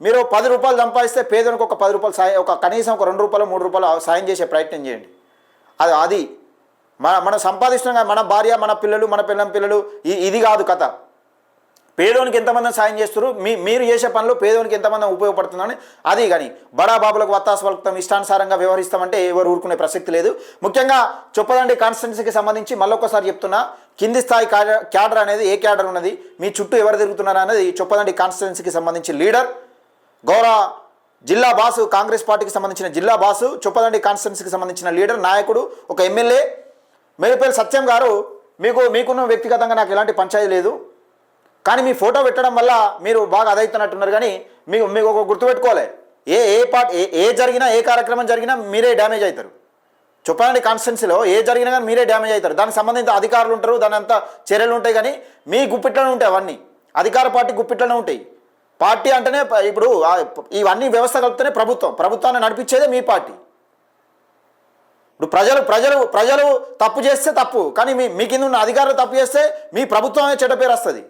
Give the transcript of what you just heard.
మీరు 10 రూపాయలు సంపాదిస్తే పేదోనికి ఒక 10 రూపాయలు సాయం, ఒక కనీసం ఒక 2 రూపాయలు 3 రూపాయలు సాయం చేసే ప్రయత్నం చేయండి. అది మనం సంపాదిస్తున్నాం. మన భార్య, మన పిల్లలు, మన పిల్లలు ఇది కాదు కథ. పేదోనికి ఎంతమంది సాయం చేస్తారు, మీరు చేసే పనులు పేదోనికి ఎంతమంది ఉపయోగపడుతుందని అది. కానీ బడా బాబులకు వత్తాసు పలుకుతాం, ఇష్టానుసారంగా వ్యవహరిస్తామంటే ఎవరు ఊరుకునే ప్రసక్తి లేదు. ముఖ్యంగా చొప్పదండి కాన్స్టిట్యున్సీకి సంబంధించి మళ్ళొకసారి చెప్తున్నా, కింది స్థాయి క్యాడర్ అనేది ఏ క్యాడర్ ఉన్నది, మీ చుట్టూ ఎవరు తిరుగుతున్నారు అనేది చొప్పదండి కాన్స్టిట్యున్సీకి సంబంధించి లీడర్, గౌరవ జిల్లా బాసు, కాంగ్రెస్ పార్టీకి సంబంధించిన జిల్లా బాసు, చొప్పదండి కాన్స్టిట్యున్సీకి సంబంధించిన లీడర్, నాయకుడు, ఒక ఎమ్మెల్యే మేడిపల్లి సత్యం గారు. మీకున్న వ్యక్తిగతంగా నాకు ఎలాంటి పంచాయతీ లేదు, కానీ మీ ఫోటో పెట్టడం వల్ల మీరు బాగా అదవుతున్నట్టున్నారు. కానీ మీకు ఒక గుర్తుపెట్టుకోవాలి, ఏ జరిగినా, ఏ కార్యక్రమం జరిగినా మీరే డ్యామేజ్ అవుతారు. చొప్పదండి కాన్స్టిట్యున్సీలో ఏ జరిగినా కానీ మీరే డ్యామేజ్ అవుతారు. దానికి సంబంధించిన అధికారులు ఉంటారు, దాని అంతా చర్యలు ఉంటాయి. కానీ మీ గుప్పిట్లోనే ఉంటాయి అవన్నీ, అధికార పార్టీ గుప్పిట్లోనే ఉంటాయి. పార్టీ అంటేనే ఇప్పుడు ఇవన్నీ వ్యవస్థ కలిపితేనే ప్రభుత్వాన్ని నడిపించేదే మీ పార్టీ. ఇప్పుడు ప్రజలు తప్పు చేస్తే తప్పు, కానీ మీ కింద ఉన్న అధికారులు తప్పు చేస్తే మీ ప్రభుత్వమే చెడ్డ పేరు వస్తుంది.